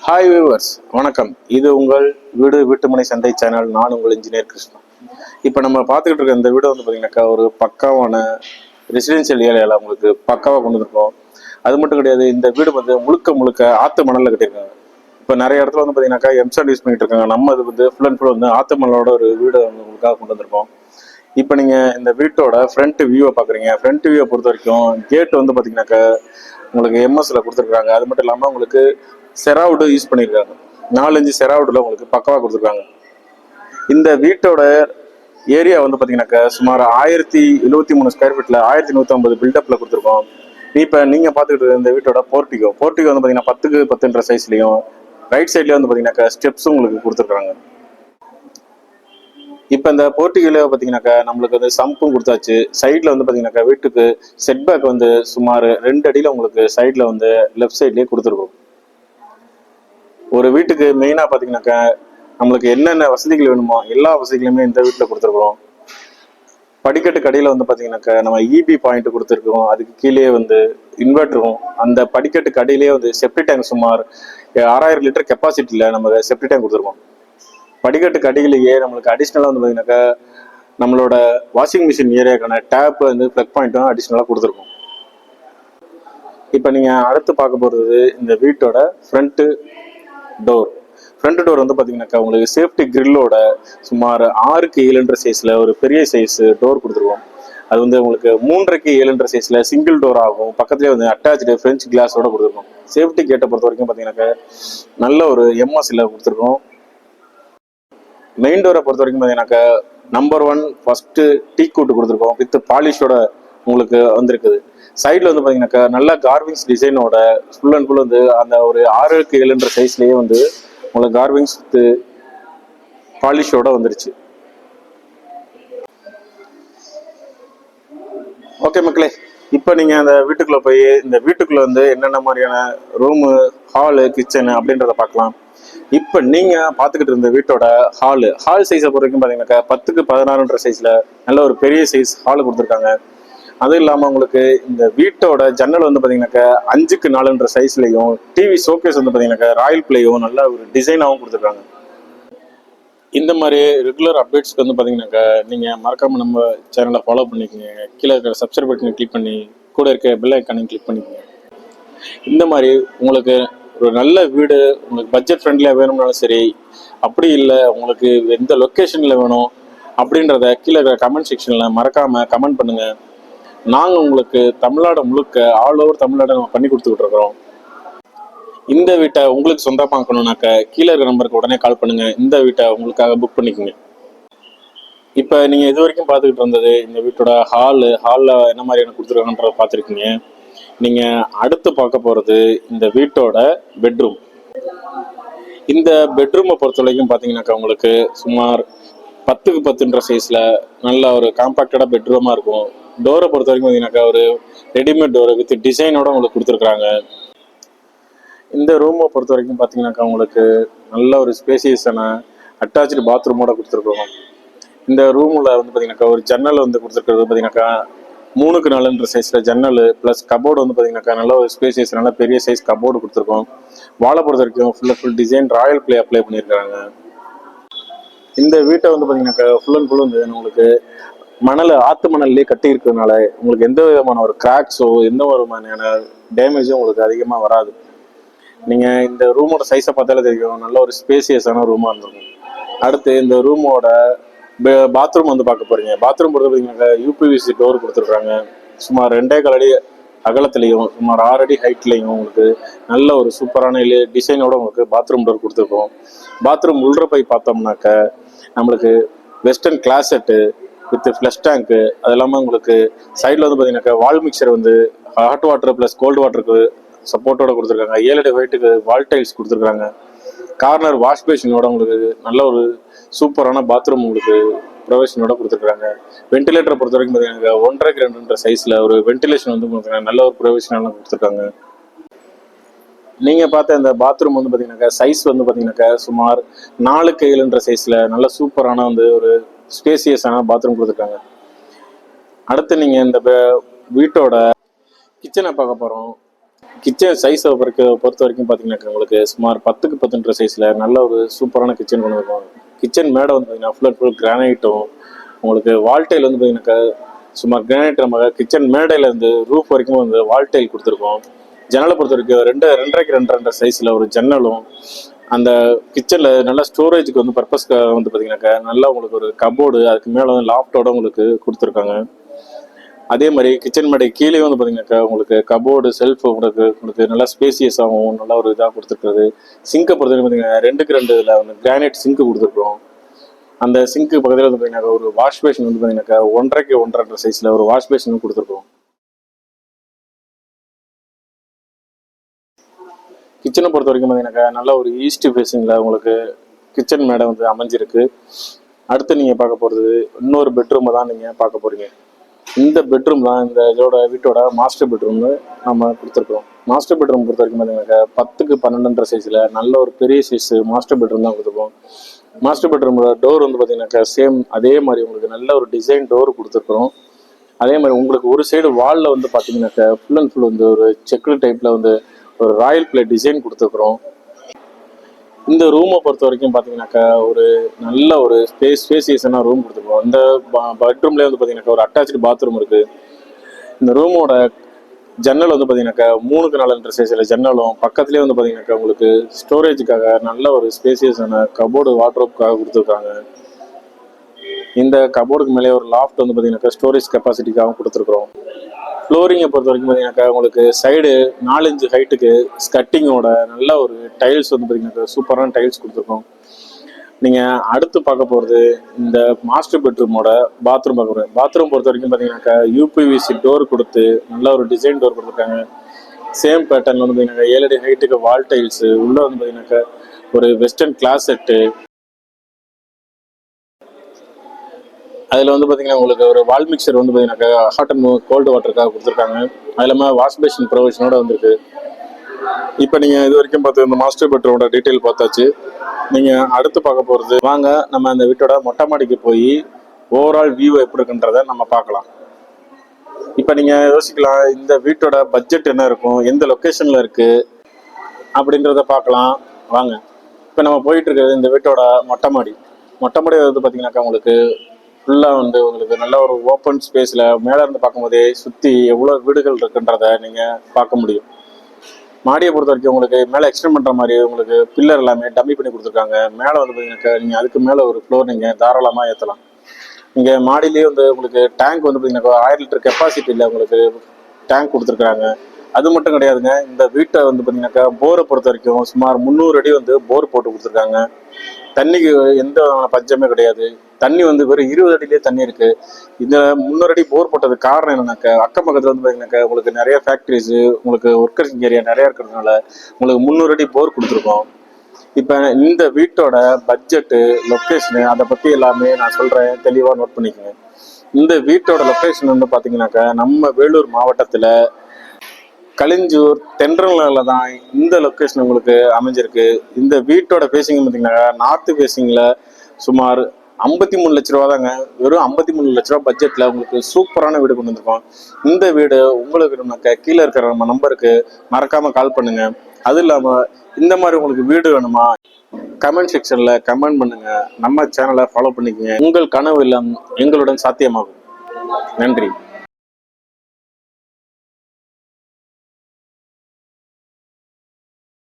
Hi viewers, வணக்கம். இது உங்கள் வீட்டுமனை சந்தை சேனல். நான் உங்கள் இன்ஜினியர் கிருஷ்ணா. இப்போ நம்ம பார்த்துக்கிட்டு இருக்க இந்த வீடு வந்து பார்த்தீங்கன்னாக்கா ஒரு பக்காவான ரெசிடென்சியல் ஏரியாவில் உங்களுக்கு பக்காவாக கொண்டு வந்துருக்கோம். அது மட்டும் கிடையாது, இந்த வீடு வந்து முழுக்க முழுக்க ஆற்று மணலில் கட்டியிருக்காங்க. இப்போ நிறைய இடத்துல வந்து பார்த்தீங்கன்னாக்கா எம்சாண்ட் யூஸ் பண்ணிட்டு இருக்காங்க. நம்ம அது வந்து ஃபுல் அண்ட் ஃபுல் வந்து ஆற்று மணலோட ஒரு வீடு வந்து உங்களுக்காக கொண்டு வந்திருக்கோம். இப்போ நீங்கள் இந்த வீட்டோட ஃப்ரண்ட் வியூவை பார்க்குறீங்க. ஃப்ரண்ட் வியூவை பொறுத்த வரைக்கும் கேட் வந்து பார்த்தீங்கன்னாக்கா உங்களுக்கு எம்எஸ்ல கொடுத்துருக்காங்க. அது மட்டும் இல்லாமல் உங்களுக்கு செராவுடு யூஸ் பண்ணியிருக்காங்க. 4-5 செராவுடில் உங்களுக்கு பக்கவாக கொடுத்துருக்காங்க. இந்த வீட்டோட ஏரியா வந்து பார்த்தீங்கன்னாக்கா சுமார் 1073 ஸ்கொயர் ஃபீட்டில் 1150 பில்டப்பில் கொடுத்துருக்கோம். இப்போ நீங்கள் பார்த்துக்கிட்டு இந்த வீட்டோட போர்ட்டிகோ வந்து பார்த்தீங்கன்னா 10க்கு 10ன்ற சைஸ்லையும் ரைட் சைட்லேயே வந்து பார்த்தீங்கன்னாக்கா ஸ்டெப்ஸும் உங்களுக்கு கொடுத்துருக்காங்க. இப்போ இந்த போர்ட்டிகோல பார்த்தீங்கன்னாக்கா நம்மளுக்கு வந்து சம்பும் கொடுத்தாச்சு. சைடில் வந்து பார்த்தீங்கன்னாக்கா வீட்டுக்கு செட்பேக் வந்து சுமார் 2 அடியில் உங்களுக்கு சைடில் வந்து லெஃப்ட் சைட்லேயே கொடுத்துருக்கோம். ஒரு வீட்டுக்கு மெயினாக பார்த்தீங்கன்னாக்கா நம்மளுக்கு என்னென்ன வசதிகள் வேணுமோ எல்லா வசதிகளுமே இந்த வீட்டில் கொடுத்துருக்குறோம். படிக்கட்டு கடையில் வந்து பார்த்தீங்கன்னாக்கா நம்ம இபி பாயிண்ட் கொடுத்துருக்கோம். அதுக்கு கீழே வந்து இன்வெர்டரும், அந்த படிக்கட்டு கடையிலே வந்து செப்டி டேங்க் சுமார் 6000 லிட்டர் கெப்பாசிட்டியில் நம்ம செப்டி டேங்க் கொடுத்துருக்கோம். படிக்கட்டு கடையிலேயே நம்மளுக்கு அடிஷ்னலாக வந்து பார்த்தீங்கன்னாக்கா நம்மளோட வாஷிங் மிஷின் ஏரியாக்கான டேப் வந்து ப்ளக் பாயிண்ட்டும் அடிஷ்னலாக கொடுத்துருக்கோம். இப்போ நீங்கள் அடுத்து பார்க்க போகிறது இந்த வீட்டோட ஃப்ரண்ட் டோர் வந்து பார்த்தீங்கன்னாக்கா உங்களுக்கு சேஃப்டி கிரில்லோட சுமார் 6க்கு 7ன்ற சைஸில் ஒரு பெரிய சைஸ் டோர் கொடுத்துருவோம். அது வந்து உங்களுக்கு 3க்கு 7ன்ற சைஸில் சிங்கிள் டோர் ஆகும். பக்கத்துலேயே வந்து அட்டாச்சு ஃப்ரெஞ்ச் கிளாஸோட கொடுத்துருக்கோம். சேஃப்டி கேட்டை பொறுத்த வரைக்கும் பார்த்தீங்கன்னாக்கா நல்ல ஒரு எம்எஸ்ல கொடுத்துருக்கோம். மெயின் டோரை பொறுத்த வரைக்கும் பார்த்தீங்கன்னாக்கா நம்பர் 1 ஃபர்ஸ்ட் டீ கூட்டு கொடுத்துருக்கோம். வித் பாலிஷோட உங்களுக்கு வந்திருக்குது. சைடில் வந்து பார்த்தீங்கன்னாக்கா நல்ல கார்விங்ஸ் டிசைனோட ஃபுல் அண்ட் ஃபுல் வந்து அந்த ஒரு 6க்கு 7ன்ற சைஸ்லேயே வந்து உங்களுக்கு கார்விங்ஸ் வித் பாலிஷோட வந்துருச்சு. ஓகே மக்களே, இப்போ நீங்கள் அந்த வீட்டுக்குள்ளே போய் இந்த வீட்டுக்குள்ளே வந்து என்னென்ன மாதிரியான ரூமு, ஹாலு, கிச்சனு அப்படின்றத பார்க்கலாம். இப்போ நீங்கள் பார்த்துக்கிட்டு இருந்த வீட்டோட ஹால் சைஸை பொறுத்த வரைக்கும் பார்த்தீங்கன்னாக்கா 10க்கு 16ன்ற சைஸில் நல்ல ஒரு பெரிய சைஸ் ஹால் கொடுத்துருக்காங்க. அதுவும் இல்லாமல் உங்களுக்கு இந்த வீட்டோட ஜன்னல் வந்து பார்த்தீங்கன்னாக்கா 5க்கு 4ன்ற சைஸ்லையும் டிவி ஷோகேஸ் வந்து பார்த்தீங்கன்னாக்கா ராயல் பிளேயும் நல்ல ஒரு டிசைனாகவும் கொடுத்துருக்காங்க. இந்த மாதிரி ரெகுலர் அப்டேட்ஸ்க்கு வந்து பார்த்தீங்கன்னாக்கா நீங்கள் மறக்காமல் நம்ம சேனலை ஃபாலோ பண்ணிக்கோங்க. கீழே இருக்கிற சப்ஸ்கிரைப் பட்டனை கிளிக் பண்ணி கூட இருக்க பெல் ஐக்கானையும் கிளிக் பண்ணிக்கோங்க. இந்த மாதிரி உங்களுக்கு ஒரு நல்ல வீடு உங்களுக்கு பட்ஜெட் ஃப்ரெண்ட்லியாக வேணும்னாலும் சரி, அப்படி இல்லை உங்களுக்கு எந்த லொக்கேஷனில் வேணும் அப்படின்றத கீழே இருக்கிற கமெண்ட் செக்ஷனில் மறக்காமல் கமெண்ட் பண்ணுங்கள். நாங்கள் உங்களுக்கு தமிழ்நாடு முழுக்க ஆல் ஓவர் தமிழ்நாடு நம்ம பண்ணி கொடுத்துக்கிட்டு இருக்கிறோம். இந்த வீட்டை உங்களுக்கு சொந்தமாக்கணும்னாக்க கீழே இருக்கிற நம்பருக்கு உடனே கால் பண்ணுங்க. இந்த வீட்டை உங்களுக்காக புக் பண்ணிக்கோங்க. இப்போ நீங்கள் இது வரைக்கும் பார்த்துக்கிட்டு இருந்தது இந்த வீட்டோட ஹாலில் என்ன மாதிரியான கொடுத்துருக்காங்கன்றத பார்த்துருக்கீங்க. நீங்கள் அடுத்து பார்க்க போகிறது இந்த வீட்டோட பெட்ரூம். இந்த பெட்ரூமை பொறுத்த வரைக்கும் பார்த்தீங்கன்னாக்கா உங்களுக்கு சுமார் 10க்கு 10ன்ற சைஸில் நல்ல ஒரு காம்பாக்டடாக பெட்ரூமாக இருக்கும். டோரை பொறுத்த வரைக்கும் பார்த்தீங்கன்னாக்கா ஒரு ரெடிமேட் டோர் வித் டிசைனோட உங்களுக்கு கொடுத்துருக்குறாங்க. இந்த ரூமை பொறுத்த வரைக்கும் பார்த்தீங்கன்னாக்கா உங்களுக்கு நல்ல ஒரு ஸ்பேசியஸான அட்டாச்சு பாத்ரூமோட கொடுத்துருக்கோம். இந்த ரூமில் வந்து பார்த்தீங்கன்னாக்கா ஒரு ஜன்னல் வந்து கொடுத்துருக்கிறது பார்த்தீங்கன்னாக்கா 3க்கு 4ன்ற சைஸில் ஜன்னல் ப்ளஸ் கபோர்டு வந்து பார்த்தீங்கன்னாக்கா நல்ல ஒரு ஸ்பேசியஸ், நல்ல பெரிய சைஸ் கபோர்டு கொடுத்துருக்கோம். வாழை பொறுத்த வரைக்கும் full design Royal play apply பண்ணியிருக்காங்க. இந்த வீட்டை வந்து பார்த்தீங்கன்னாக்கா ஃபுல் அண்ட் ஃபுல் வந்து உங்களுக்கு ஆற்று மணல்லே கட்டி இருக்கிறதுனால உங்களுக்கு எந்த விதமான ஒரு கிராக்ஸோ எந்த விதமான டேமேஜும் உங்களுக்கு அதிகமாக வராது. நீங்கள் இந்த ரூமோட சைஸை பார்த்தாலே தெரியும், நல்ல ஒரு ஸ்பேசியஸான ரூமாக இருந்திருக்கும். அடுத்து இந்த ரூமோட பாத்ரூம் வந்து பார்க்க போறீங்க. பாத்ரூம் பொறுத்த பார்த்தீங்கன்னாக்கா யூபிவிசி டோர் கொடுத்துருக்காங்க. சுமார் 2.25 அடி அகலத்துலையும் சுமார் 6 அடி ஹைட்லையும் உங்களுக்கு நல்ல ஒரு சூப்பரான டிசைனோட உங்களுக்கு பாத்ரூம் டோர் கொடுத்துருக்கோம். பாத்ரூம் உள்ள போய் பார்த்தோம்னாக்க நம்மளுக்கு வெஸ்டர்ன் கிளாசெட்டு வித் ஃப்ளஷ் டேங்க்கு, அது இல்லாமல் உங்களுக்கு சைடில் வந்து பார்த்தீங்கன்னாக்கா வால் மிக்சர் வந்து ஹாட் வாட்டர் ப்ளஸ் கோல்டு வாட்டருக்கு சப்போர்ட்டோட கொடுத்துருக்காங்க. 7 அடி ஹைட்டுக்கு வால் டைல்ஸ் கொடுத்துருக்காங்க. கார்னர் வாஷ் பேஷனோட உங்களுக்கு நல்ல ஒரு சூப்பரான பாத்ரூம் உங்களுக்கு ப்ரொவிஷனோட கொடுத்துருக்காங்க. வென்டிலேட்டரை பொறுத்த வரைக்கும் பார்த்தீங்கன்னா 1.5க்கு 2ன்ற சைஸில் ஒரு வென்டிலேஷன் வந்து உங்களுக்கு நல்ல ஒரு ப்ரொவிஷனெல்லாம் கொடுத்துருக்காங்க. நீங்கள் பார்த்த இந்த பாத்ரூம் வந்து பார்த்தீங்கன்னாக்கா சைஸ் வந்து பார்த்தீங்கன்னாக்கா சுமார் 4க்கு 7ன்ற சைஸில் நல்ல சூப்பரான வந்து ஒரு ஸ்பேசியஸான பாத்ரூம் கொடுத்துருக்காங்க. அடுத்து நீங்கள் இந்த வீட்டோட கிச்சனை பார்க்க போகிறோம். கிச்சன் சைஸை பொறுத்த வரைக்கும் பார்த்தீங்கன்னாக்கா உங்களுக்கு சுமார் 10க்கு 10ன்ற சைஸில் நல்ல ஒரு சூப்பரான கிச்சன் கொண்டு வருவோம். கிச்சன் மேடை வந்து பார்த்தீங்கன்னா ஃபுல் கிரானைட்டும், உங்களுக்கு வால்டைல் வந்து பார்த்தீங்கன்னாக்கா சுமார் கிரானைட் நம்ம கிச்சன் மேடையில் இருந்து ரூஃப் வரைக்கும் வந்து வால்டைல் கொடுத்துருக்கோம். ஜன்னலை பொறுத்த வரைக்கும் 2.5க்கு 2.5 சைஸில் ஒரு ஜன்னலும், அந்த கிச்சனில் நல்லா ஸ்டோரேஜுக்கு வந்து பர்பஸ்க்காக வந்து பார்த்தீங்கன்னாக்கா நல்லா உங்களுக்கு ஒரு கபோர்டு, அதுக்கு மேலே வந்து லாஃப்டோட உங்களுக்கு கொடுத்துருக்காங்க. அதே மாதிரி கிச்சன் மேடை கீழே வந்து பார்த்தீங்கன்னாக்கா உங்களுக்கு கபோர்டு செல்ஃப் உங்களுக்கு நல்லா ஸ்பேசியஸாகவும் நல்லா ஒரு இதாக கொடுத்துருக்குறது. சிங்கை பொறுத்த வரைக்கும் பார்த்தீங்கன்னா 2க்கு 2 இதில் வந்து கிரானைட் சிங்க்கு கொடுத்துருக்குறோம். அந்த சிங்க்கு பக்கத்தில் வந்து பார்த்தீங்கன்னா ஒரு வாஷ் பேஷன் வந்து பார்த்தீங்கன்னாக்கா 1.5க்கு 1.5 சைஸில் ஒரு வாஷ் பேஷனும் கொடுத்துருக்கோம். கிச்சனை பொறுத்த வரைக்கும் பார்த்தீங்கன்னாக்கா நல்ல ஒரு ஈஸ்ட் ஃபேஸிங்கில் உங்களுக்கு கிச்சன் மேடை வந்து அமைஞ்சிருக்கு. அடுத்து நீங்கள் பார்க்க போகிறது இன்னொரு பெட்ரூமை தான் நீங்கள் பார்க்க போகிறீங்க. இந்த பெட்ரூம் தான் இந்த இதோட வீட்டோட மாஸ்டர் பெட்ரூம்னு நம்ம கொடுத்துருக்கோம். மாஸ்டர் பெட்ரூம் பொறுத்த வரைக்கும் பார்த்தீங்கன்னாக்கா 10க்கு 12ன்ற சைஸில் நல்ல ஒரு பெரிய சைஸ் மாஸ்டர் பெட்ரூம் தான் கொடுத்துருக்கோம். மாஸ்டர் பெட்ரூமோட டோர் வந்து பார்த்தீங்கன்னாக்கா சேம் அதே மாதிரி உங்களுக்கு நல்ல ஒரு டிசைன் டோர் கொடுத்துருக்குறோம். அதே மாதிரி உங்களுக்கு ஒரு சைடு வாலில் வந்து பார்த்தீங்கன்னாக்கா ஃபுல் அண்ட் ஃபுல் வந்து ஒரு செக்குடு டைப்பில் வந்து ஒரு ராயல் பிளே டிசைன் கொடுத்துருக்குறோம். இந்த ரூமை பொறுத்த வரைக்கும் பார்த்தீங்கன்னாக்கா ஒரு நல்ல ஒரு ஸ்பேசியஸான ரூம் கொடுத்துருக்கோம். இந்த பெட்ரூம்லேயே வந்து பார்த்தீங்கன்னாக்கா ஒரு அட்டாச்சு பாத்ரூம் இருக்குது. இந்த ரூமோட ஜன்னல் வந்து பார்த்தீங்கன்னாக்கா 3க்கு 4 சைஸில் ஜன்னலும், பக்கத்துலேயே வந்து பார்த்தீங்கன்னாக்கா உங்களுக்கு ஸ்டோரேஜுக்காக நல்ல ஒரு ஸ்பேசியஸான கபோர்டு வார்ட்ரோப்காக கொடுத்துருக்காங்க. இந்த கபோர்டுக்கு மேலே ஒரு லாஃப்ட் வந்து பார்த்தீங்கன்னாக்கா ஸ்டோரேஜ் கெப்பாசிட்டிக்காகவும் கொடுத்துருக்குறோம். ஃப்ளோரிங்கை பொறுத்த வரைக்கும் பார்த்தீங்கன்னாக்கா உங்களுக்கு சைடு 4 இன்ச் ஹைட்டுக்கு ஸ்கட்டிங்கோட நல்ல ஒரு டைல்ஸ் வந்து பார்த்தீங்கன்னாக்கா சூப்பரான டைல்ஸ் கொடுத்துருக்கோம். நீங்கள் அடுத்து பார்க்க போகிறது இந்த மாஸ்டர் பெட்ரூமோட பாத்ரூம் பார்க்க போகிறேன். பாத்ரூம் பொறுத்த வரைக்கும் பார்த்தீங்கன்னாக்கா யூபிவிசி டோர் கொடுத்து நல்ல ஒரு டிசைன் டோர் கொடுத்துருக்காங்க. சேம் பேட்டர்ன் வந்து பார்த்தீங்கன்னாக்கா 7 அடி ஹைட்டுக்கு வால் டைல்ஸு, உள்ளே வந்து பார்த்தீங்கன்னாக்கா ஒரு வெஸ்டர்ன் கிளாஸ் செட்டு, அதில் வந்து பார்த்தீங்கன்னா உங்களுக்கு ஒரு வால் மிக்சர் வந்து பார்த்தீங்கன்னாக்கா ஹாட் அண்ட் கோல்டு வாட்டருக்காக கொடுத்துருக்காங்க. அது இல்லாமல் வாஷ் பேஷன் ப்ரொவிஷனோட வந்துருக்கு. இப்போ நீங்கள் இது வரைக்கும் பார்த்து இந்த மாஸ்டர் பெட்ரூமோட டீட்டெயில் பார்த்தாச்சு. நீங்கள் அடுத்து பார்க்க போகிறது வாங்க நம்ம அந்த வீட்டோட மொட்டை மாடிக்கு போய் ஓவரால் வியூ எப்படி இருக்குன்றதை நம்ம பார்க்கலாம். இப்போ நீங்கள் யோசிக்கலாம் இந்த வீட்டோட பட்ஜெட் என்ன இருக்கும், எந்த லொக்கேஷனில் இருக்குது அப்படின்றத பார்க்கலாம் வாங்க. இப்போ நம்ம போயிட்டு இருக்கிறது இந்த வீட்டோட மொட்டை மாடி. மொட்டை மாடி வந்து பார்த்தீங்கன்னாக்கா உங்களுக்கு ஃபுல்லாக வந்து உங்களுக்கு நல்ல ஒரு ஓப்பன் ஸ்பேஸில் மேலே இருந்து பார்க்கும்போதே சுற்றி எவ்வளோ வீடுகள் இருக்குன்றதை நீங்கள் பார்க்க முடியும். மாடியை பொறுத்த வரைக்கும் உங்களுக்கு மேலே எக்ஸ்டெண்ட் பண்ணுற மாதிரி உங்களுக்கு பில்லர் எல்லாமே டம்மி பண்ணி கொடுத்துருக்காங்க. மேலே வந்து பார்த்தீங்கன்னாக்கா நீங்கள் அதுக்கு மேலே ஒரு ஃப்ளோர் நீங்கள் தாராளமாக ஏற்றலாம். இங்கே மாடியிலேயே வந்து உங்களுக்கு டேங்க் வந்து பார்த்தீங்கன்னாக்கா 1000 லிட்டர் கெப்பாசிட்டியில் உங்களுக்கு டேங்க் கொடுத்துருக்காங்க. அது மட்டும் கிடையாதுங்க, இந்த வீட்டை வந்து பார்த்தீங்கன்னாக்கா போரை பொறுத்த வரைக்கும் சுமார் 300 அடி வந்து போர் போட்டு கொடுத்துருக்காங்க. தண்ணிக்கு எந்த பஞ்சமே கிடையாது. தண்ணி வந்து வெறும் 20 அடியிலே தண்ணி இருக்கு. இந்த 300 அடி போர் போட்டதுக்கு காரணம் என்னன்னாக்கா அக்கம் பக்கத்துல வந்து பார்த்தீங்கன்னாக்கா உங்களுக்கு நிறைய ஃபேக்ட்ரிஸு, உங்களுக்கு ஒர்க்கர்ஸ் ஏரியா நிறைய இருக்கிறதுனால உங்களுக்கு 300 அடி போர் கொடுத்துருக்கோம். இப்போ இந்த வீட்டோட பட்ஜெட்டு, லொக்கேஷனு, அதை பற்றி எல்லாமே நான் சொல்கிறேன், தெளிவாக நோட் பண்ணிக்கோங்க. இந்த வீட்டோட லொக்கேஷன் வந்து பார்த்தீங்கன்னாக்கா நம்ம வேலூர் மாவட்டத்தில் கலிஞ்சூர் தென்றலில் தான் இந்த லொக்கேஷன் உங்களுக்கு அமைஞ்சிருக்கு. இந்த வீட்டோட ஃபேஸிங் பார்த்தீங்கன்னா நார்த்து ஃபேஸிங்கில் சுமார் 53 லட்ச ரூபா தாங்க. வெறும் 53 லட்ச ரூபா பட்ஜெட்டில் உங்களுக்கு சூப்பரான வீடு கொண்டு வந்திருக்கோம். இந்த வீடு உங்களுக்கு வேணும்னாக்கா கீழே இருக்கிற நம்ம நம்பருக்கு மறக்காமல் கால் பண்ணுங்கள். அது இல்லாமல் இந்த மாதிரி உங்களுக்கு வீடு வேணுமா கமெண்ட் செக்ஷனில் கமெண்ட் பண்ணுங்கள். நம்ம சேனலை ஃபாலோ பண்ணிக்கங்க. உங்கள் கனவு இல்லம் எங்களுடன் சாத்தியமாகும். நன்றி.